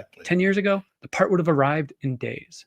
Exactly. 10 years ago, the part would have arrived in days.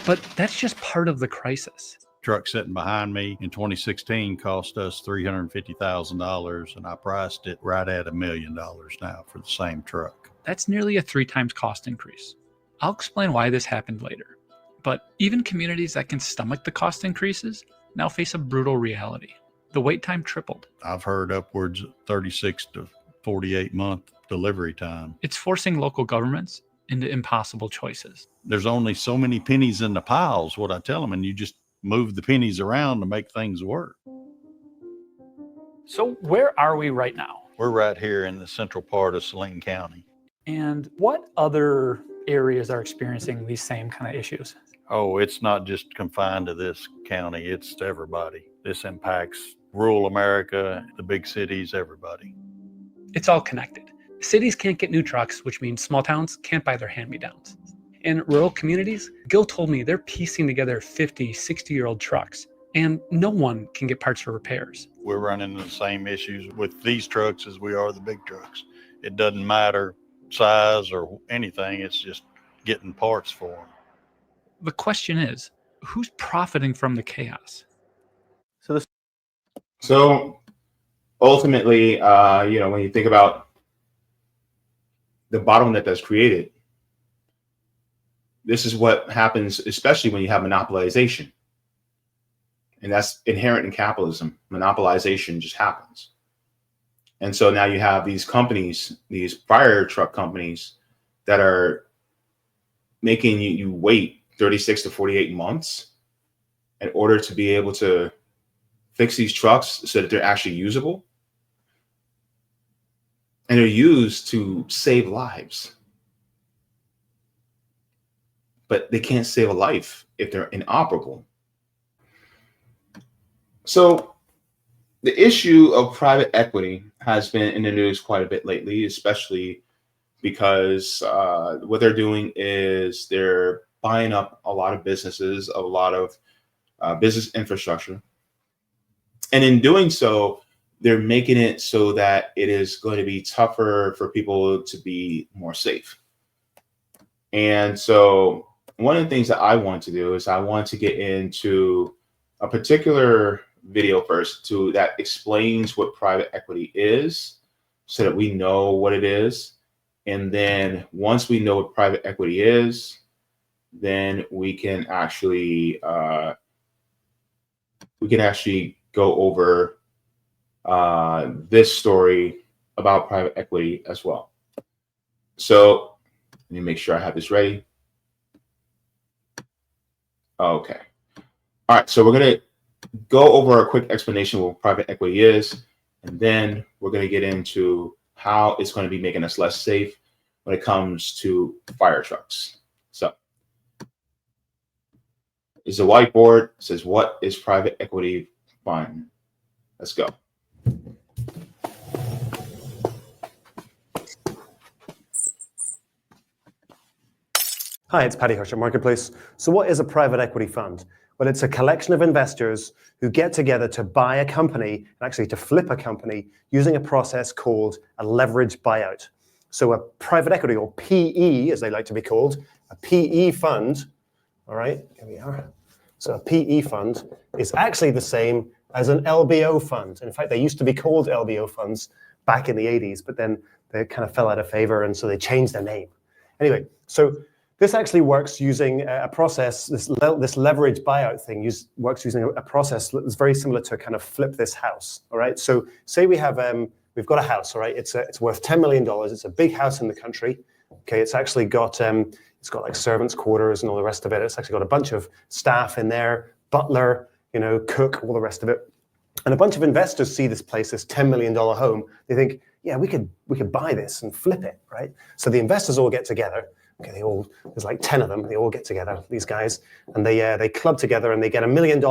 But that's just part of the crisis. Truck sitting behind me in 2016 cost us $350,000, and I priced it right at $1 million now for the same truck. That's nearly a 3 times cost increase. I'll explain why this happened later. But even communities that can stomach the cost increases now face a brutal reality. The wait time tripled. I've heard upwards of 36 to 48 month delivery time. It's forcing local governments into impossible choices. There's only so many pennies in the piles, what I tell them, and you just move the pennies around to make things work. So where are we right now? We're right here in the central part of Saline County. And what other areas are experiencing these same kind of issues? Oh, it's not just confined to this county, it's to everybody. This impacts rural America, the big cities, everybody. It's all connected. Cities can't get new trucks, which means small towns can't buy their hand-me-downs. In rural communities, Gil told me they're piecing together 50, 60-year-old trucks, and no one can get parts for repairs. We're running into the same issues with these trucks as we are the big trucks. It doesn't matter size or anything, it's just getting parts for them. The question is, who's profiting from the chaos? So ultimately, when you think about the bottleneck that's created, this is what happens, especially when you have monopolization. And that's inherent in capitalism. Monopolization just happens. And so now you have these companies, these fire truck companies, that are making you wait 36 to 48 months in order to be able to fix these trucks so that they're actually usable. And they're used to save lives. But they can't save a life if they're inoperable. So the issue of private equity has been in the news quite a bit lately, especially because what they're doing is they're buying up a lot of businesses, a lot of business infrastructure. And in doing so, they're making it so that it is going to be tougher for people to be more safe. And so one of the things that I want to do is I want to get into a particular video first that explains what private equity is so that we know what it is. And then once we know what private equity is, then we can actually go over this story about private equity as well. So let me make sure I have this ready. Okay. All right. So we're going to go over a quick explanation of what private equity is, and then we're going to get into how it's going to be making us less safe when it comes to fire trucks. So it's a whiteboard. It says, what is private equity fund? Let's go. Hi, it's Paddy Hirsch at Marketplace. So what is a private equity fund? Well, it's a collection of investors who get together to buy a company, and actually to flip a company, using a process called a leveraged buyout. So a private equity, or PE, as they like to be called, a PE fund, all right, here we are. So a PE fund is actually the same as an LBO fund. In fact, they used to be called LBO funds back in the 80s, but then they kind of fell out of favor, and so they changed their name. Anyway, so this actually works using a process, this leverage buyout thing works using a process that's very similar to kind of flip this house, all right? So say we have, we've got a house, all right? It's worth $10 million. It's a big house in the country, okay? It's actually got, it's got like servants' quarters and all the rest of it. It's actually got a bunch of staff in there, butler, cook, all the rest of it. And a bunch of investors see this place, this $10 million home. They think, yeah, we could buy this and flip it, right? So the investors all get together. Okay, there's like 10 of them. They all get together, these guys, and they club together and they get $1 million.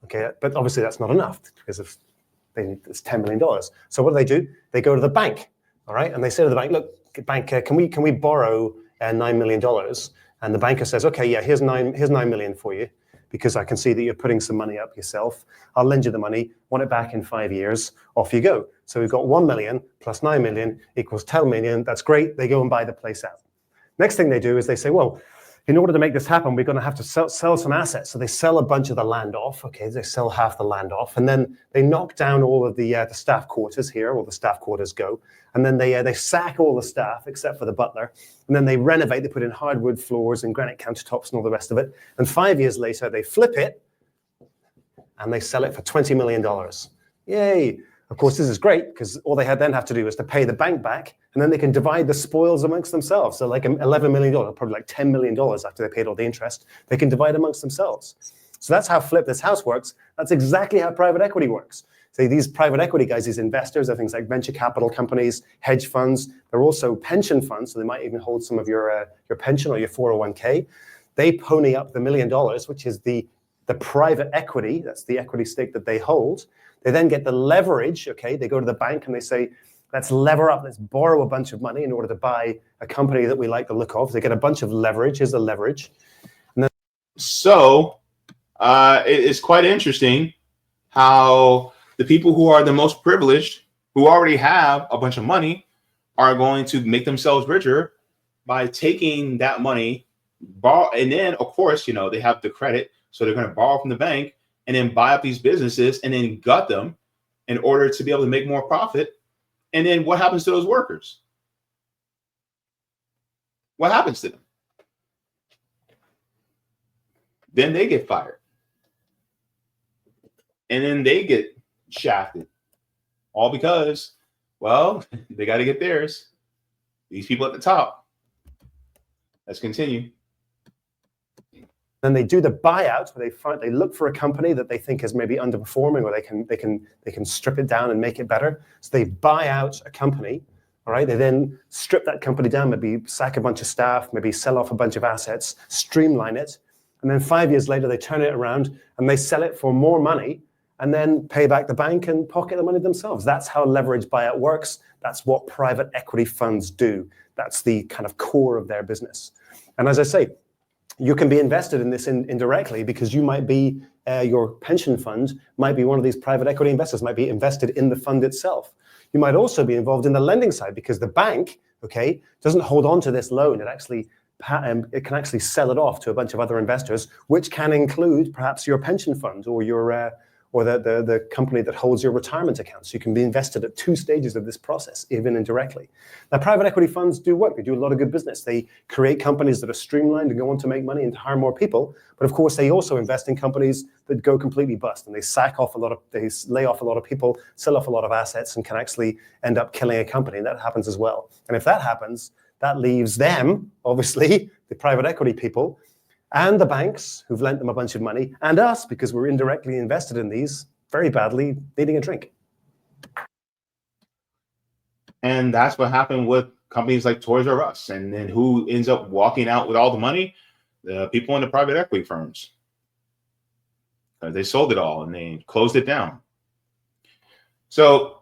Okay, but obviously that's not enough because it's $10 million. So what do? They go to the bank, all right, and they say to the bank, look, bank, can we borrow $9 million? And the banker says, okay, yeah, here's $9 million for you, because I can see that you're putting some money up yourself. I'll lend you the money, want it back in 5 years, off you go. So we've got 1 million plus 9 million equals 10 million. That's great. They go and buy the place out. Next thing they do is they say, well, in order to make this happen, we're going to have to sell some assets. So they sell a bunch of the land off. Okay, they sell half the land off, and then they knock down all of the staff quarters here, or the staff quarters go, and then they sack all the staff except for the butler, and then they renovate. They put in hardwood floors and granite countertops and all the rest of it. And 5 years later, they flip it, and they sell it for $20 million. Yay! Of course, this is great because all they then have to do is to pay the bank back, and then they can divide the spoils amongst themselves. So like $11 million, probably like $10 million after they paid all the interest, they can divide amongst themselves. So that's how Flip This House works. That's exactly how private equity works. So these private equity guys, these investors, are things like venture capital companies, hedge funds. They're also pension funds, so they might even hold some of your pension or your 401k. They pony up the $1 million, which is the private equity. That's the equity stake that they hold. They then get the leverage, okay? They go to the bank and they say, let's lever up, let's borrow a bunch of money in order to buy a company that we like the look of. They get a bunch of leverage. Here's the leverage. And then So it is quite interesting how the people who are the most privileged, who already have a bunch of money, are going to make themselves richer by taking that money, borrow, and then, of course, they have the credit, so they're going to borrow from the bank and then buy up these businesses and then gut them in order to be able to make more profit. And then what happens to those workers? What happens to them? Then they get fired. And then they get shafted. All because, well, they got to get theirs. These people at the top. Let's continue. Then they do the buyout where they look for a company that they think is maybe underperforming, or they can strip it down and make it better. So they buy out a company. All right. They then strip that company down, maybe sack a bunch of staff, maybe sell off a bunch of assets, streamline it. And then 5 years later, they turn it around and they sell it for more money and then pay back the bank and pocket the money themselves. That's how leverage buyout works. That's what private equity funds do. That's the kind of core of their business. And as I say, you can be invested in this indirectly because you might be, your pension fund might be one of these private equity investors, might be invested in the fund itself. You might also be involved in the lending side because the bank, okay, doesn't hold on to this loan. It can actually sell it off to a bunch of other investors, which can include perhaps your pension fund or your or the company that holds your retirement account. So you can be invested at two stages of this process, even indirectly. Now, private equity funds do work. They do a lot of good business. They create companies that are streamlined and go on to make money and to hire more people. But of course, they also invest in companies that go completely bust, and they lay off a lot of people, sell off a lot of assets, and can actually end up killing a company. And that happens as well. And if that happens, that leaves them, obviously, the private equity people, and the banks who've lent them a bunch of money, and us, because we're indirectly invested in these, very badly needing a drink. And that's what happened with companies like Toys R Us. And then who ends up walking out with all the money? The people in the private equity firms. They sold it all and they closed it down. So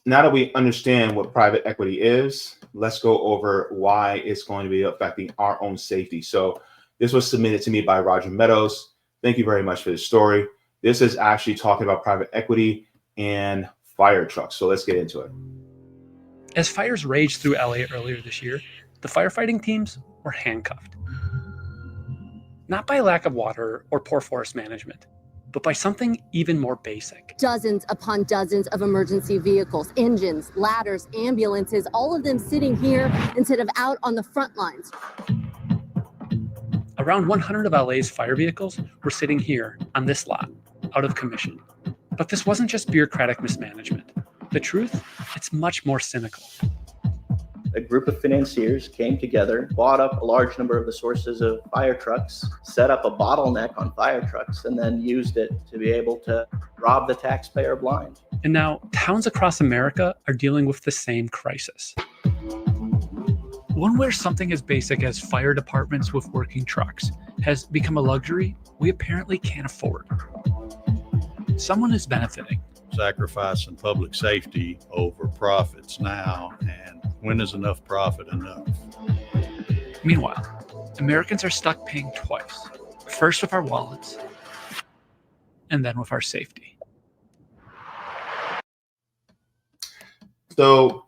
now that we understand what private equity is, let's go over why it's going to be affecting our own safety. So this was submitted to me by Roger Meadows. Thank you very much for this story. This is actually talking about private equity and fire trucks. So let's get into it. As fires raged through LA earlier this year, the firefighting teams were handcuffed. Not by lack of water or poor forest management, but by something even more basic. Dozens upon dozens of emergency vehicles, engines, ladders, ambulances, all of them sitting here instead of out on the front lines. Around 100 of LA's fire vehicles were sitting here on this lot, out of commission. But this wasn't just bureaucratic mismanagement. The truth, it's much more cynical. A group of financiers came together, bought up a large number of the sources of fire trucks, set up a bottleneck on fire trucks, and then used it to be able to rob the taxpayer blind. And now towns across America are dealing with the same crisis. One where something as basic as fire departments with working trucks has become a luxury we apparently can't afford. Someone is benefiting. Sacrificing public safety over profits now, and when is enough profit enough? Meanwhile, Americans are stuck paying twice. First with our wallets, and then with our safety. So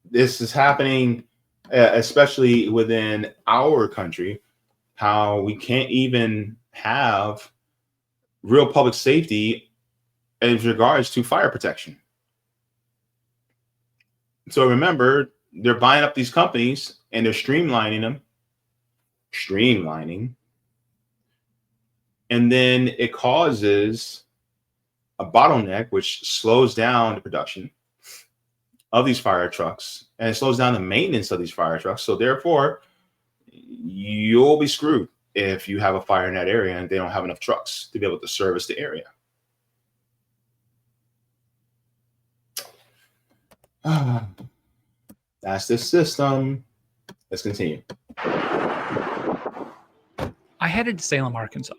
this is happening, especially within our country, how we can't even have real public safety as regards to fire protection. So remember, they're buying up these companies and they're streamlining, and then it causes a bottleneck, which slows down the production of these fire trucks, and it slows down the maintenance of these fire trucks. So therefore, you'll be screwed if you have a fire in that area and they don't have enough trucks to be able to service the area. That's the system. Let's continue. I headed to Salem, Arkansas,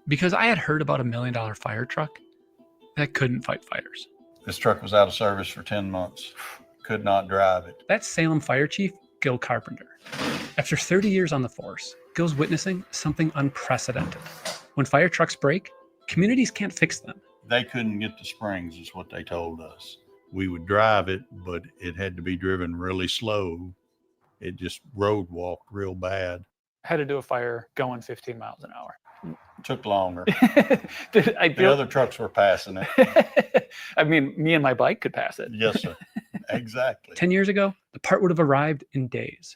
because I had heard about a $1 million fire truck that couldn't fight fires. This truck was out of service for 10 months. Could not drive it. That's Salem Fire Chief Gil Carpenter. After 30 years on the force, Gil's witnessing something unprecedented. When fire trucks break, communities can't fix them. They couldn't get the springs, is what they told us. We would drive it, but it had to be driven really slow. It just road walked real bad. Had to do a fire going 15 miles an hour. Took longer. The other trucks were passing it. I mean, me and my bike could pass it. Yes, sir. Exactly. 10 years ago, the part would have arrived in days.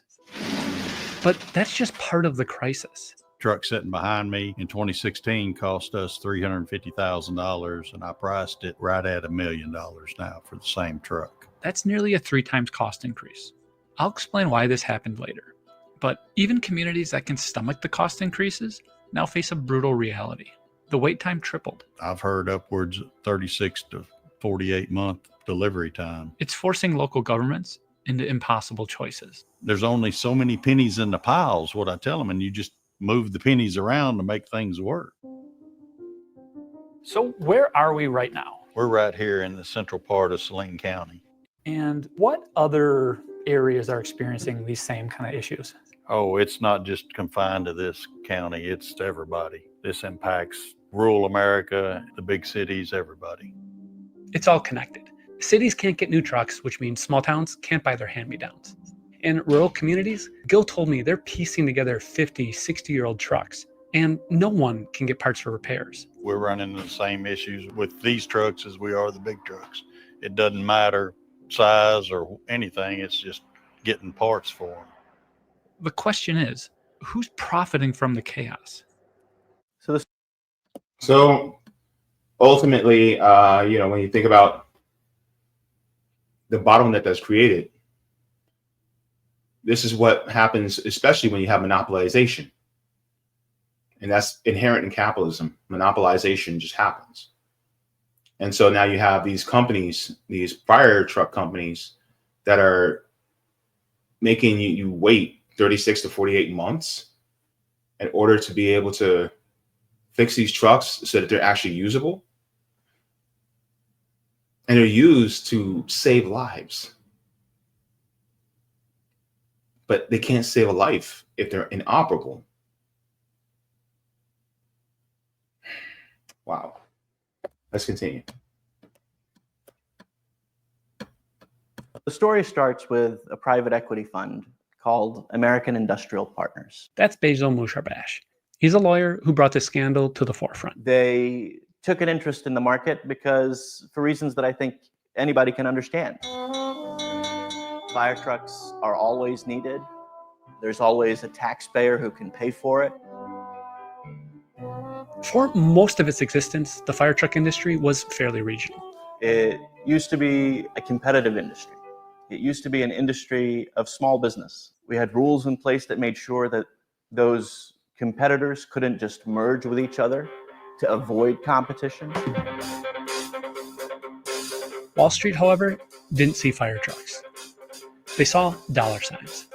But that's just part of the crisis. Truck sitting behind me in 2016 cost us $350,000, and I priced it right at $1 million now for the same truck. That's nearly a 3 times cost increase. I'll explain why this happened later. But even communities that can stomach the cost increases now face a brutal reality. The wait time tripled. I've heard upwards of 36 to 48 month delivery time. It's forcing local governments into impossible choices. There's only so many pennies in the piles, what I tell them, and you just move the pennies around to make things work. So where are we right now? We're right here in the central part of Saline County. And what other areas are experiencing these same kind of issues? Oh, it's not just confined to this county, it's to everybody. This impacts rural America, the big cities, everybody. It's all connected. Cities can't get new trucks, which means small towns can't buy their hand-me-downs. In rural communities, Gil told me they're piecing together 50, 60-year-old trucks, and no one can get parts for repairs. We're running into the same issues with these trucks as we are the big trucks. It doesn't matter size or anything, it's just getting parts for them. The question is, who's profiting from the chaos? So ultimately, when you think about the bottleneck that's created, this is what happens, especially when you have monopolization. And that's inherent in capitalism. Monopolization just happens. And so now you have these companies, these fire truck companies, that are making you wait 36 to 48 months in order to be able to fix these trucks so that they're actually usable. And they're used to save lives. But they can't save a life if they're inoperable. Wow. Let's continue. The story starts with a private equity fund called American Industrial Partners. That's Bezel Musharbash. He's a lawyer who brought this scandal to the forefront. They took an interest in the market because, for reasons that I think anybody can understand. Fire trucks are always needed. There's always a taxpayer who can pay for it. For most of its existence, the fire truck industry was fairly regional. It used to be a competitive industry. It used to be an industry of small business. We had rules in place that made sure that those competitors couldn't just merge with each other to avoid competition. Wall Street, however, didn't see fire trucks. They saw dollar signs.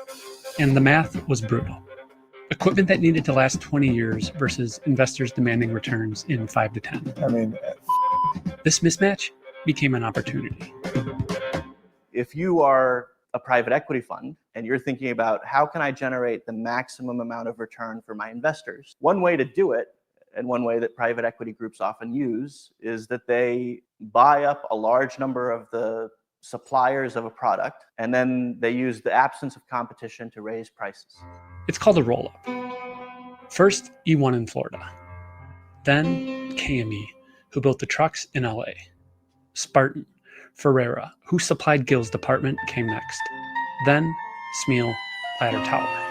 And the math was brutal. Equipment that needed to last 20 years versus investors demanding returns in 5 to 10. I mean, this mismatch became an opportunity. If you are a private equity fund and you're thinking about how can I generate the maximum amount of return for my investors, one way to do it, and one way that private equity groups often use, is that they buy up a large number of the suppliers of a product, and then they used the absence of competition to raise prices. It's called a roll-up. First, E1 in Florida. Then KME, who built the trucks in LA. Spartan, Ferrera, who supplied Gill's department, came next. Then Smeal, Ladder Tower.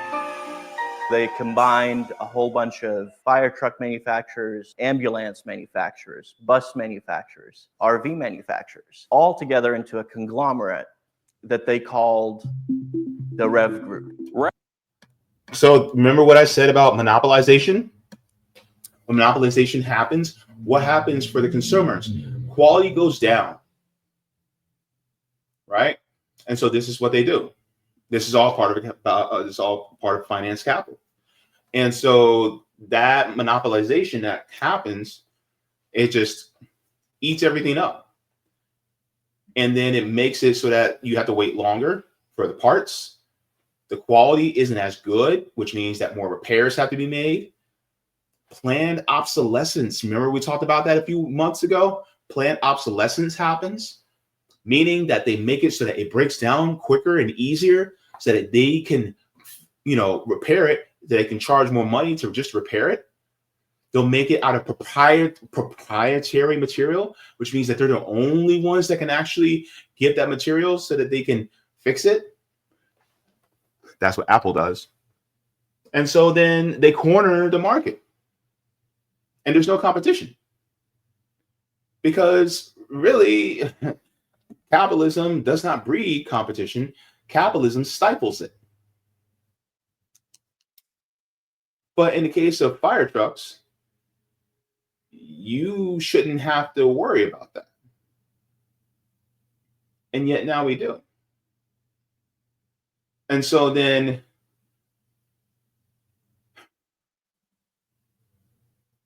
They combined a whole bunch of fire truck manufacturers, ambulance manufacturers, bus manufacturers, RV manufacturers, all together into a conglomerate that they called the Rev Group. So remember what I said about monopolization? When monopolization happens, what happens for the consumers? Quality goes down, right? And so this is what they do. This is all part of it. This is all part of finance capital. And so that monopolization that happens, it just eats everything up. And then it makes it so that you have to wait longer for the parts. The quality isn't as good, which means that more repairs have to be made. Planned obsolescence. Remember we talked about that a few months ago? Planned obsolescence happens, meaning that they make it so that it breaks down quicker and easier so that they can, repair it. They can charge more money to just repair it. They'll make it out of proprietary material, which means that they're the only ones that can actually give that material so that they can fix it. That's what Apple does. And so then they corner the market. And there's no competition. Because really, capitalism does not breed competition. Capitalism stifles it. But in the case of fire trucks, you shouldn't have to worry about that. And yet now we do. And so then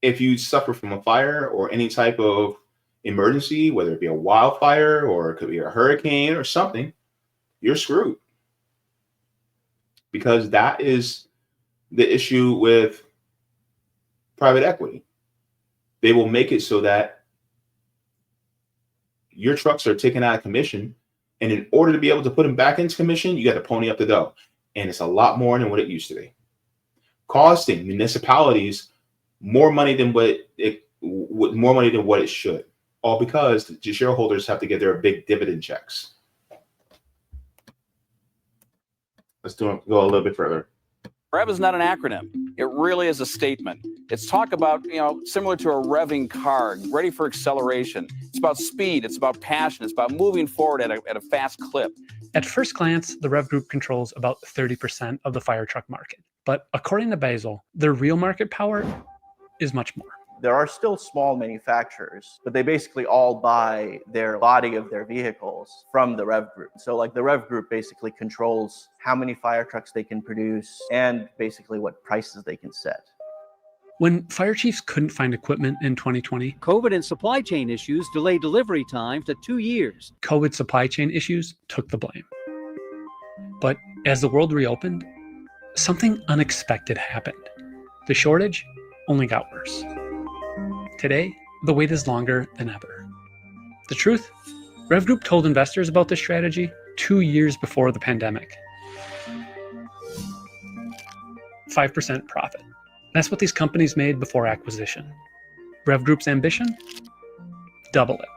if you suffer from a fire or any type of emergency, whether it be a wildfire or it could be a hurricane or something, you're screwed. Because that is the issue with private equity. They will make it so that your trucks are taken out of commission. And in order to be able to put them back into commission, you got to pony up the dough. And it's a lot more than what it used to be. Costing municipalities more money than what it should. All because the shareholders have to get their big dividend checks. Let's go a little bit further. REV is not an acronym. It really is a statement. It's talk about, similar to a revving car, ready for acceleration. It's about speed. It's about passion. It's about moving forward at a fast clip. At first glance, the Rev Group controls about 30% of the fire truck market. But according to Basil, their real market power is much more. There are still small manufacturers, but they basically all buy their body of their vehicles from the Rev Group. So like the Rev Group basically controls how many fire trucks they can produce and basically what prices they can set. When fire chiefs couldn't find equipment in 2020, COVID and supply chain issues delayed delivery time to 2 years. COVID supply chain issues took the blame. But as the world reopened, something unexpected happened. The shortage only got worse. Today, the wait is longer than ever. The truth? Rev Group told investors about this strategy 2 years before the pandemic. 5% profit. That's what these companies made before acquisition. Rev Group's ambition? Double it.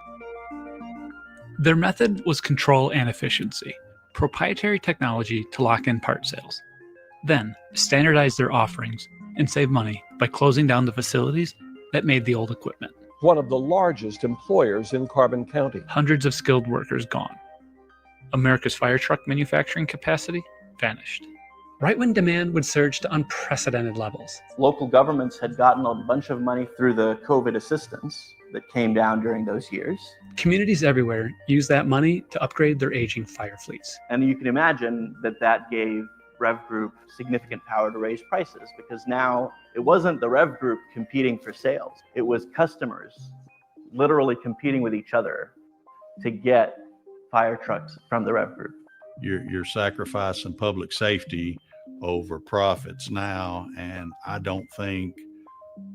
Their method was control and efficiency, proprietary technology to lock in part sales. Then standardize their offerings and save money by closing down the facilities that made the old equipment. One of the largest employers in Carbon County. Hundreds of skilled workers gone. America's fire truck manufacturing capacity vanished. Right when demand would surge to unprecedented levels. Local governments had gotten a bunch of money through the COVID assistance that came down during those years. Communities everywhere used that money to upgrade their aging fire fleets. And you can imagine that gave Rev Group significant power to raise prices, because now it wasn't the Rev Group competing for sales. It was customers literally competing with each other to get fire trucks from the Rev Group. You're sacrificing public safety over profits now, and I don't think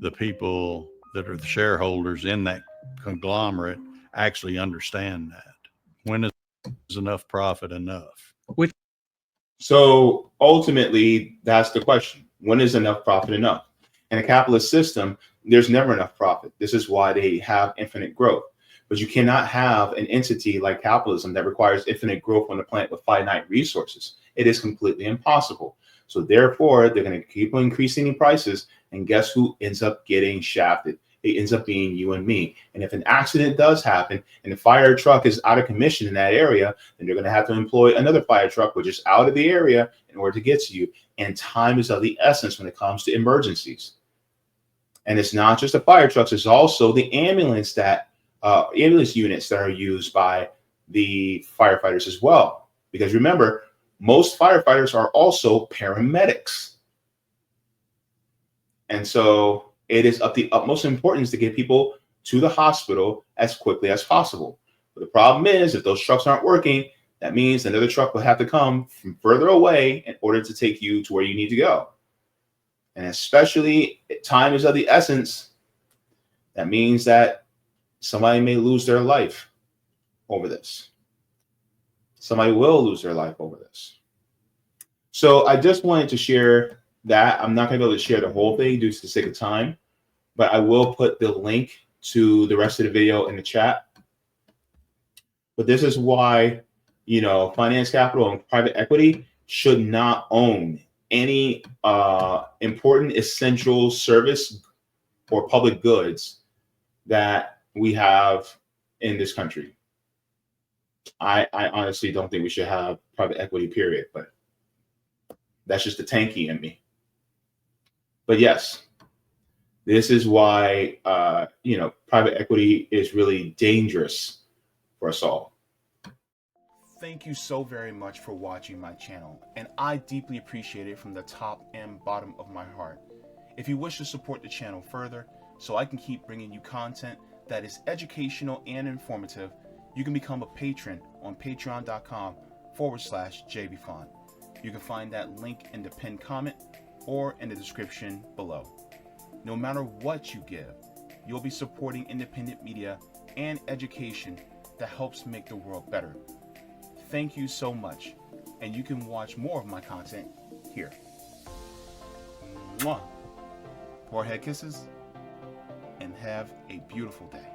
the people that are the shareholders in that conglomerate actually understand that. When is Is enough profit enough? So ultimately, that's the question. When is enough profit enough? In a capitalist system, there's never enough profit. This is why they have infinite growth. But you cannot have an entity like capitalism that requires infinite growth on the planet with finite resources. It is completely impossible. So therefore, they're going to keep increasing the prices. And guess who ends up getting shafted? It ends up being you and me. And if an accident does happen and the fire truck is out of commission in that area, then they're going to have to employ another fire truck, which is out of the area, in order to get to you. And time is of the essence when it comes to emergencies. And it's not just the fire trucks, it's also the ambulance units that are used by the firefighters as well. Because remember, most firefighters are also paramedics. And so it is of the utmost importance to get people to the hospital as quickly as possible. But the problem is, if those trucks aren't working, that means another truck will have to come from further away in order to take you to where you need to go. And especially time is of the essence. That means that somebody may lose their life over this. Somebody will lose their life over this. So I just wanted to share that. I'm not going to be able to share the whole thing due to the sake of time, but I will put the link to the rest of the video in the chat. But this is why, finance capital and private equity should not own any important essential service or public goods that we have in this country. I honestly don't think we should have private equity, period, but that's just the tanky in me. But yes, this is why, private equity is really dangerous for us all. Thank you so very much for watching my channel, and I deeply appreciate it from the top and bottom of my heart. If you wish to support the channel further, so I can keep bringing you content that is educational and informative, you can become a patron on patreon.com/Jaybefaunt. You can find that link in the pinned comment or in the description below. No matter what you give, you'll be supporting independent media and education that helps make the world better. Thank you so much, and you can watch more of my content here. Mwah. Forehead kisses, and have a beautiful day.